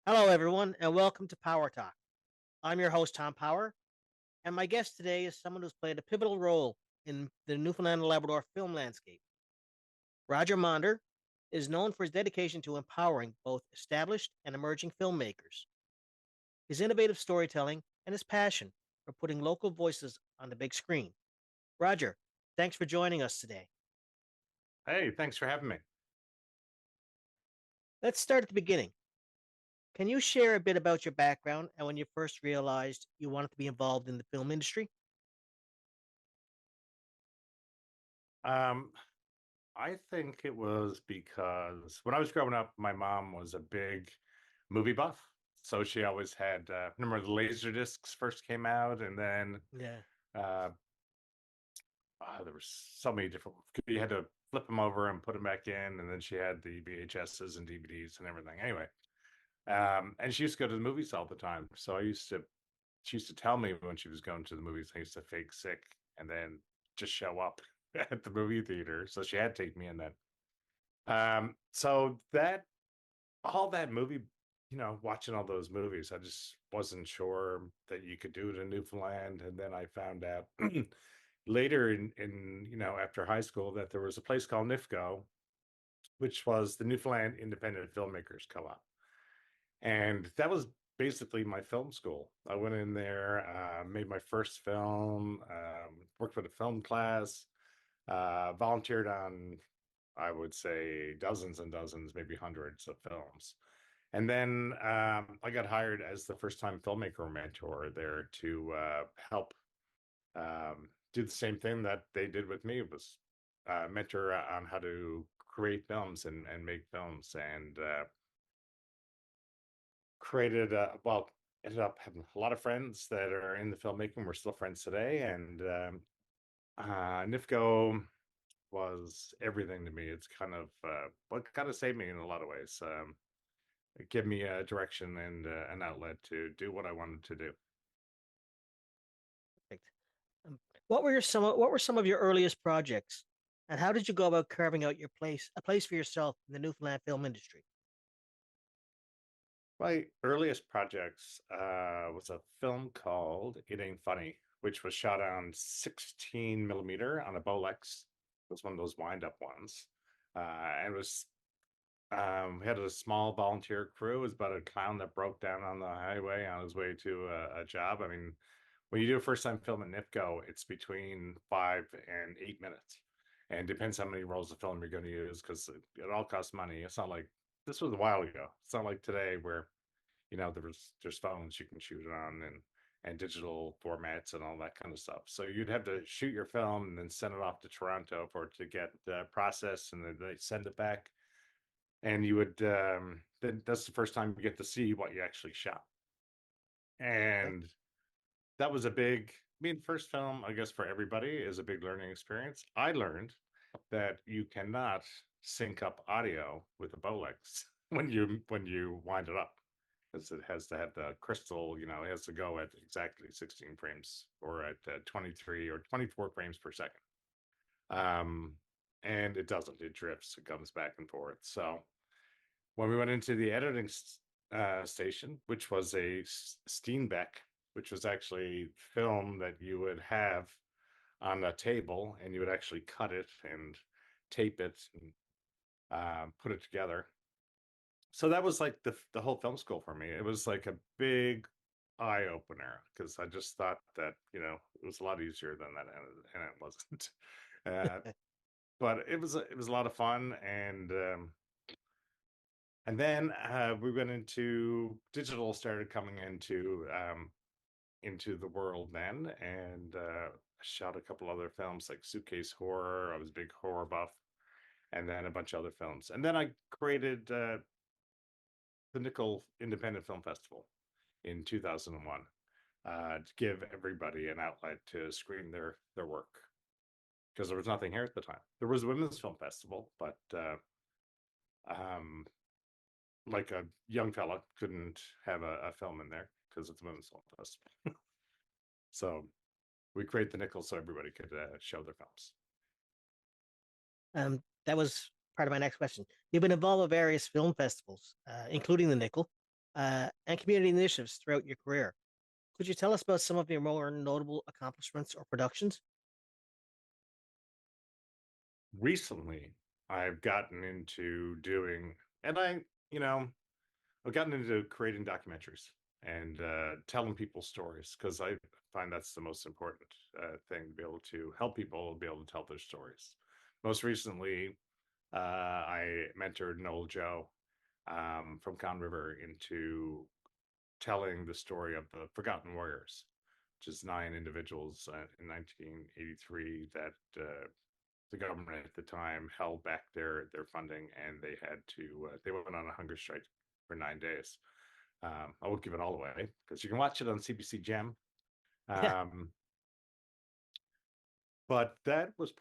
Hello, everyone, and welcome to PowerTalk. I'm your host, Tom Power, and my guest today is someone who's played a pivotal role in the Newfoundland and Labrador film landscape. Roger Maunder is known for his dedication to empowering both established and emerging filmmakers, his innovative storytelling, and his passion for putting local voices on the big screen. Roger, thanks for joining us today. Hey, thanks for having me. Let's start at the beginning. Can you share a bit about your background and when you first realized you wanted to be involved in the film industry? Um, I think it was because when I was growing up, my mom was a big movie buff. So she always had, remember the laser discs first came out, and then Yeah. uh, there was so many different, you had to flip them over and put them back in, and then she had the VHSs and DVDs and everything. Anyway, and she used to go to the movies all the time. So she used to tell me when she was going to the movies, I used to fake sick and then just show up at the movie theater. So she had to take me in then. So that all that movie, watching all those movies, I just wasn't sure that you could do it in Newfoundland. And then I found out later in after high school that there was a place called NIFCO, which was the Newfoundland Independent Filmmakers Co-op. And that was basically my film school. I went in there, made my first film, worked with a film class, volunteered on, I would say, dozens and dozens, maybe hundreds of films. And then I got hired as the first time filmmaker mentor there to help do the same thing that they did with me. It was mentor on how to create films and make films and created well, ended up having a lot of friends that are in the filmmaking. We're still friends today, and NIFCO was everything to me. It's kind of what kind of saved me in a lot of ways. It gave me a direction and an outlet to do what I wanted to do. Perfect. Um, what were some of your earliest projects, and how did you go about carving out a place for yourself in the Newfoundland film industry? My earliest projects was a film called It Ain't Funny, which was shot on 16 millimeter on a Bolex. It was one of those wind up ones. And it was we had a small volunteer crew. It was about a clown that broke down on the highway on his way to a job. I mean, when you do a first time film at NIFCO, it's between 5 and 8 minutes. And depends how many rolls of film you're going to use because it all costs money. It's not like this was a while ago. It's not like today where there's phones you can shoot it on and digital formats and all that kind of stuff. So you'd have to shoot your film and then send it off to Toronto for it to get processed, and then they send it back. And you would then that's the first time you get to see what you actually shot. Okay. And that was a big, I mean, first film, I guess, for everybody is a big learning experience. I learned that you cannot sync up audio with a Bolex when you wind it up, because it has to have the crystal, it has to go at exactly 16 frames or at 23 or 24 frames per second. Um, and it doesn't, it drifts, it comes back and forth. So when we went into the editing station, which was a Steenbeck, which was actually film that you would have on a table and you would actually cut it and tape it and put it together. So that was like the whole film school for me. It was like a big eye opener because I just thought that it was a lot easier than that, and it wasn't. Uh, but it was a lot of fun, and then we went into digital, started coming into the world then, and shot a couple other films like Suitcase Horror. I was a big horror buff, and then a bunch of other films, and then I created the Nickel Independent Film Festival in 2001 to give everybody an outlet to screen their work because there was nothing here at the time. There was a women's film festival, but um, like a young fella couldn't have a film in there because it's a women's film festival. So we create the nickel so everybody could show their films. That was part of my next question. You've been involved with various film festivals, including the Nickel. and community initiatives throughout your career. Could you tell us about some of your more notable accomplishments or productions? Recently, I've gotten into doing, and you know, I've gotten into creating documentaries and telling people stories because I find that's the most important thing to be able to help people be able to tell their stories. Most recently, I mentored Noel Joe from Con River into telling the story of the Forgotten Warriors, which is 9 individuals in 1983 that the government at the time held back their funding, and they had to they went on a hunger strike for 9 days. I won't give it all away because you can watch it on CBC Gem. Yeah. Um, but that was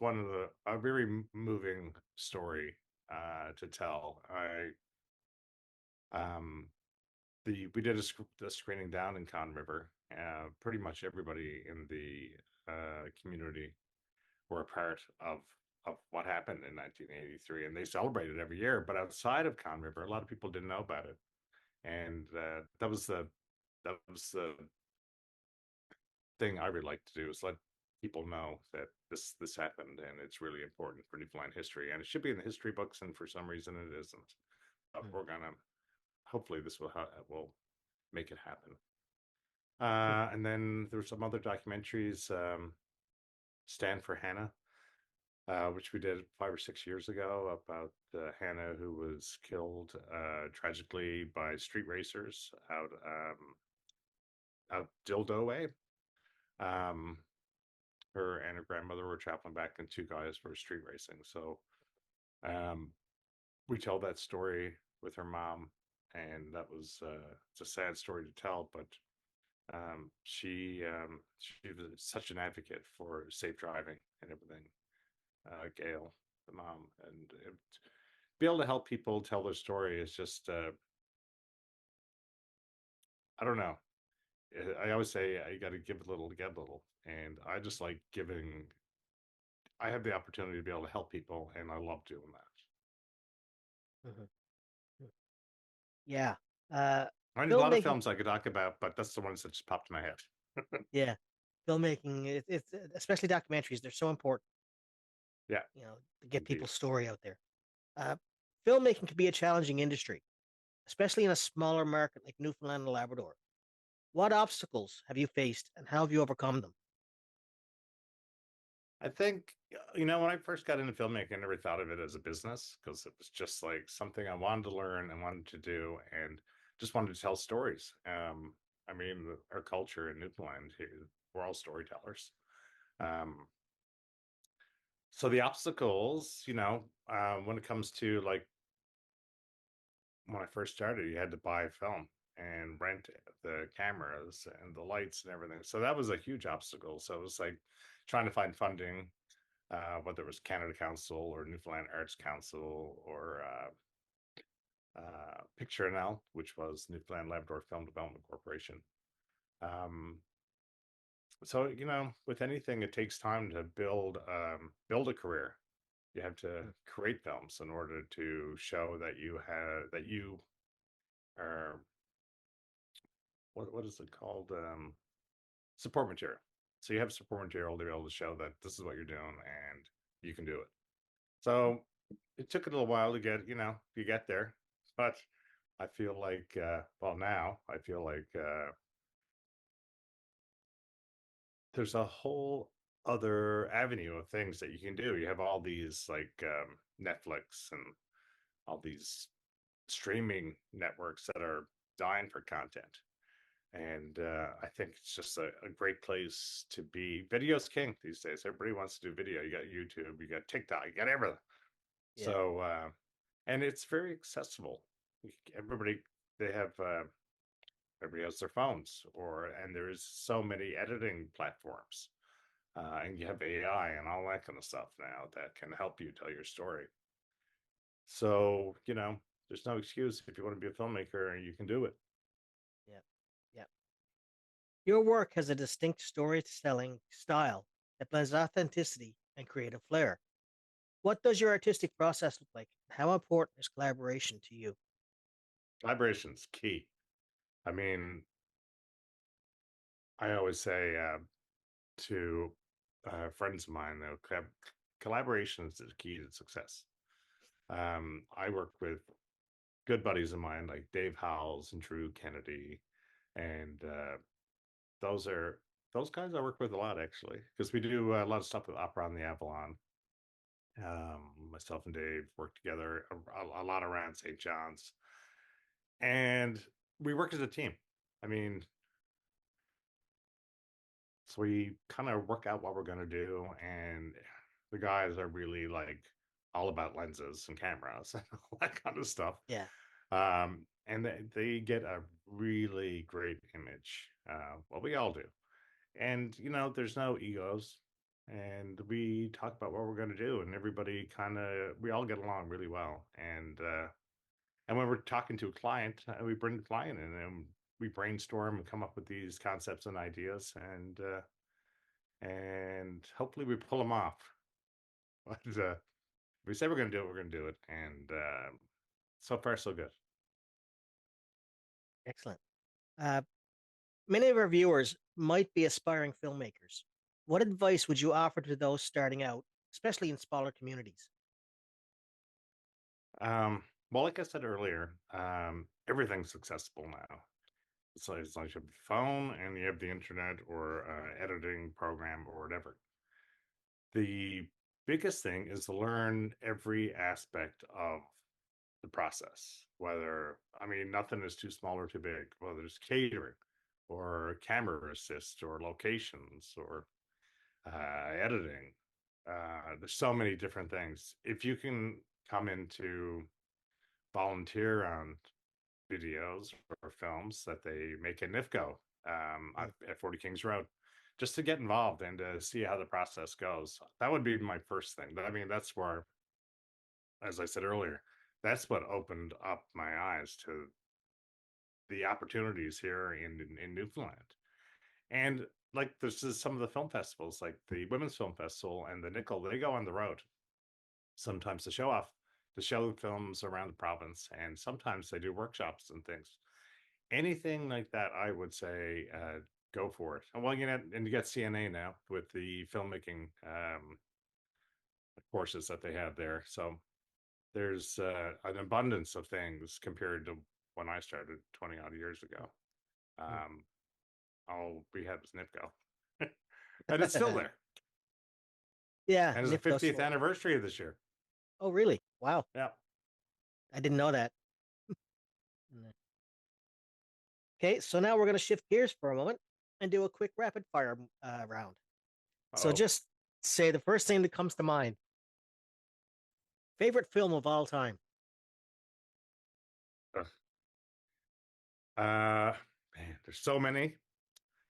one of the a very moving story to tell. Um, we did a screening down in Con River. Pretty much everybody in the community were a part of what happened in 1983, and they celebrate it every year. But outside of Con River, a lot of people didn't know about it, and that was the thing I would like to do is let people know that this happened, and it's really important for Newfoundland history, and it should be in the history books, and for some reason it isn't. But Mm, we're gonna hopefully this will make it happen. mm, And then there's some other documentaries. Stand for Hannah, which we did 5 or 6 years ago about Hannah, who was killed tragically by street racers out Dildo Way. Um, her and her grandmother were traveling back in two guys for street racing. So um, we tell that story with her mom, and that was it's a sad story to tell, but she was such an advocate for safe driving and everything. Gail, the mom, and be able to help people tell their story is just I don't know. I always say you got to give a little to get a little, and I just like giving. I have the opportunity to be able to help people, and I love doing that. mhm, mm. Yeah. Uh, I mean, there's a lot of Filmmaking. films I could talk about, but that's the ones that just popped in my head. Yeah. Filmmaking. It's especially documentaries. They're so important, Yeah, to get indeed. people's story out there. Uh, Filmmaking can be a challenging industry, especially in a smaller market like Newfoundland and Labrador. What obstacles have you faced and how have you overcome them? I think, when I first got into filmmaking, I never thought of it as a business because it was just like something I wanted to learn and wanted to do and just wanted to tell stories. I mean, our culture in Newfoundland, we're all storytellers. Um, so the obstacles, when it comes to like when I first started, you had to buy film and rent the cameras and the lights and everything. So that was a huge obstacle. So it was like trying to find funding, whether it was Canada Council or Newfoundland Arts Council or Picture NL, which was Newfoundland Labrador Film Development Corporation. Um, so with anything, it takes time to build a career. You have to Mm. create films in order to show that you are what is it called? Support material. So you have support material to be able to show that this is what you're doing and you can do it. So it took a little while to you get there, but I feel like, well, now I feel like there's a whole other avenue of things that you can do. You have all these like Netflix and all these streaming networks that are dying for content. And I think it's just a great place to be. Video's king these days. Everybody wants to do video. You got YouTube, you got TikTok, you got everything. Yeah. So, and it's very accessible. Everybody, they have, everybody has their phones, and there's so many editing platforms, and you have AI and all that kind of stuff now that can help you tell your story. So, there's no excuse if you want to be a filmmaker, you can do it. Yeah. Yeah. Your work has a distinct storytelling style that blends authenticity and creative flair. What does your artistic process look like? How important is collaboration to you? Collaboration's key. I mean, I always say to friends of mine, though, collaboration is the key to success. I work with good buddies of mine like Dave Howells and Drew Kennedy, and those are those guys I work with a lot actually because we do a lot of stuff with Opera on the Avalon. Myself and Dave work together a lot around St. John's, and we work as a team. I mean, so we kind of work out what we're going to do, and the guys are really like all about lenses and cameras and all that kind of stuff. Yeah. And they get a really great image. Well, we all do. And, there's no egos. And we talk about what we're going to do, and everybody we all get along really well. And when we're talking to a client, we bring the client in and we brainstorm and come up with these concepts and ideas, and hopefully we pull them off. But we say we're going to do it, we're going to do it. And so far, so good. Excellent. Uh, Many of our viewers might be aspiring filmmakers. What advice would you offer to those starting out, especially in smaller communities? Well, like I said earlier, everything's accessible now. So as long as you have a phone and you have the internet or editing program or whatever. The biggest thing is to learn every aspect of the process. I mean, nothing is too small or too big, whether it's catering or camera assist or locations or editing. There's so many different things. If you can come into volunteer on videos or films that they make in NIFCO Mm. at 40 Kings Road, just to get involved and to see how the process goes. That would be my first thing. I mean, that's where, as I said earlier, that's what opened up my eyes to the opportunities here in Newfoundland. And like this is some of the film festivals, like the Women's Film Festival and the Nickel, they go on the road sometimes to show films around the province, and sometimes they do workshops and things. Anything like that, I would say, go for it. And well, and you get CNA now with the filmmaking courses that they have there. So there's an abundance of things compared to when I started 20 odd years ago. Mm. Um, all we had was NIPCO, and it's still there. Yeah, And it's the NIFCO 50th still. anniversary of this year. Oh, really? Wow. Yeah. I didn't know that. Mm. Okay, so now we're going to shift gears for a moment and do a quick rapid fire round. So Oh, just say the first thing that comes to mind. Favorite film of all time? man, there's so many.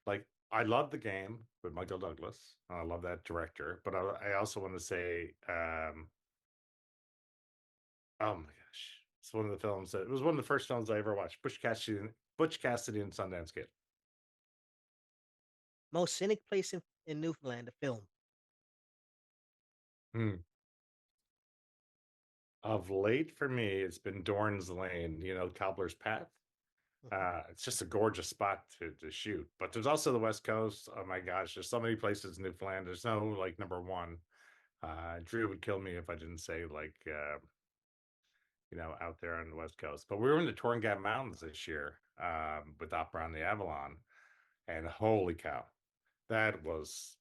Like I love the game with Michael Douglas. I love that director, but I also want to say, oh my gosh, it's one of the films that it was one of the first films I ever watched. Butch Cassidy and Sundance Kid. Most scenic place in Newfoundland to film? Hmm. Of late for me, it's been Dorn's Lane. Cobbler's Path. Mhm. It's just a gorgeous spot to shoot. But there's also the West Coast. Oh my gosh, there's so many places in Newfoundland. There's no like number one. Drew would kill me if I didn't say like out there on the West Coast. But we were in the Torrington Mountains this year with Opera on the Avalon, and holy cow, that was.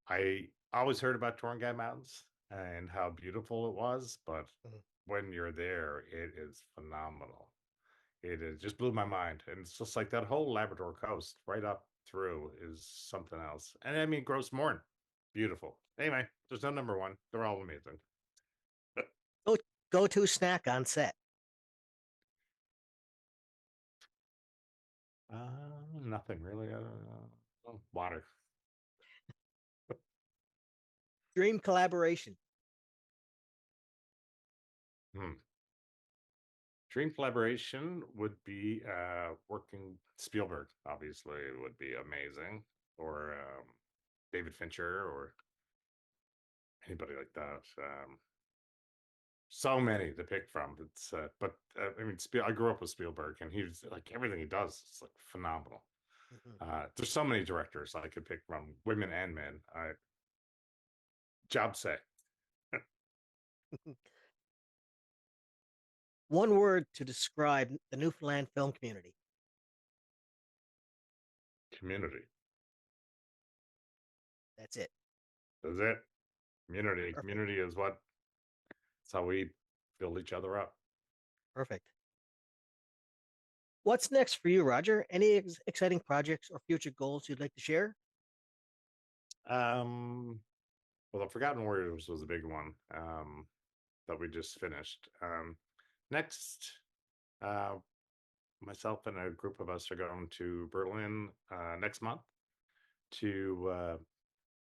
I always heard about Torrington Mountains and how beautiful it was, but Mhm. when you're there, it is phenomenal. Just blew my mind, and it's just like that whole Labrador coast right up through is something else. And I mean, Gross Morn, beautiful. Anyway, there's no number one; they're all amazing. Go go to snack on set. Nothing really. Water. Dream collaboration. Hmm. Dream collaboration would be working Spielberg. Obviously, it would be amazing, or David Fincher, or anybody like that. so many to pick from. It's but I mean, I grew up with Spielberg, and he's like everything he does is like phenomenal. Mhm. There's so many directors I could pick from, women and men. Job say One word to describe the Newfoundland film community. community. That's it. That's it. Community. Perfect. Community is what. It's how we build each other up. Perfect. What's next for you, Roger? Any exciting projects or future goals you'd like to share? Um, well, the Forgotten Warriors was a big one that we just finished. Next, uh, myself and a group of us are going to Berlin next month to.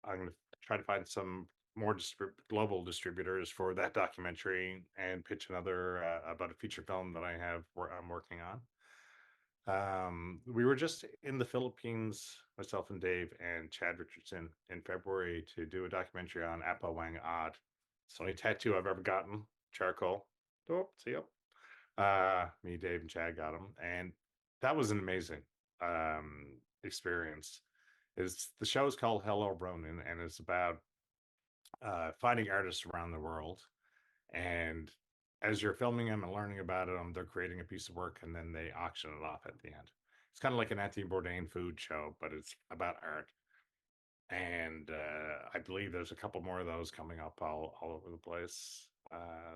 I'm going to try to find some more global distributors for that documentary and pitch another about a feature film that I have where I'm working on. We were just in the Philippines, myself and Dave and Chad Richardson, in February to do a documentary on Apo Wang Ad. It's the only tattoo I've ever gotten, charcoal. Oh, see you. Me, Dave, and Chad got them, and that was an amazing experience. Is the show is called Hello Ronin, and it's about finding artists around the world, and as you're filming them and learning about them, they're creating a piece of work and then they auction it off at the end. It's kind of like an Anthony Bourdain food show, but it's about art. And I believe there's a couple more of those coming up all over the place.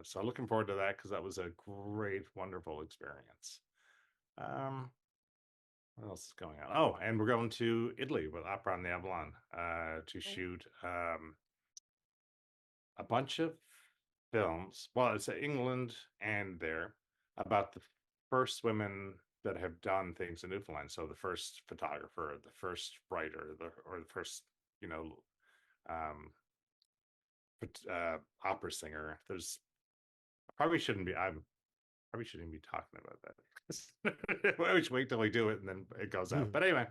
So looking forward to that because that was a great, wonderful experience. Um, what else is going on? Oh, and we're going to Italy with Opera on the Avalon to shoot a bunch of films. Well, it's England and there about the first women that have done things in Newfoundland. So the first photographer, the first writer, or the first, you know, um, opera singer. There's probably shouldn't be. I'm probably shouldn't be talking about that. I always wait till we do it and then it goes out. Mhm. But anyway,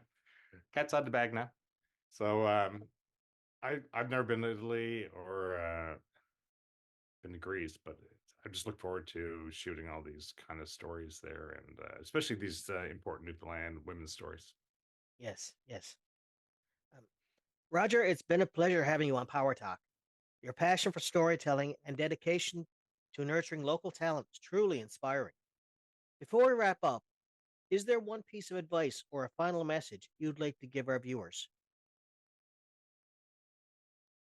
cat's out the bag now. So I've never been to Italy or been to Greece, but I just look forward to shooting all these kind of stories there, and especially these important Newfoundland women's stories. Yes, yes. Um, Roger, it's been a pleasure having you on Power Talk. Your passion for storytelling and dedication to nurturing local talent is truly inspiring. Before we wrap up, is there one piece of advice or a final message you'd like to give our viewers?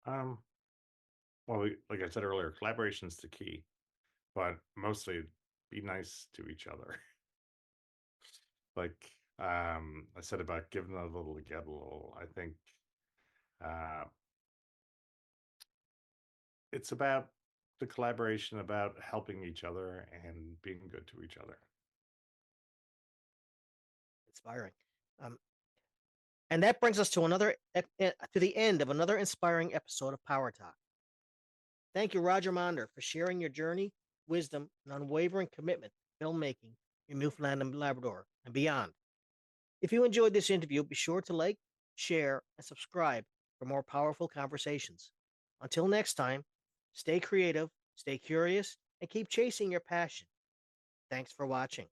Um, well, like I said earlier, collaboration is the key, but mostly be nice to each other. Like I said about giving a little to get a little. I think uh, it's about the collaboration, about helping each other and being good to each other. Inspiring. Um, and that brings us to to the end of another inspiring episode of Power Talk. Thank you, Roger Maunder, for sharing your journey, wisdom, and unwavering commitment to filmmaking in Newfoundland and Labrador and beyond. If you enjoyed this interview, be sure to like, share, and subscribe for more powerful conversations. Until next time, stay creative, stay curious, and keep chasing your passion. Thanks for watching.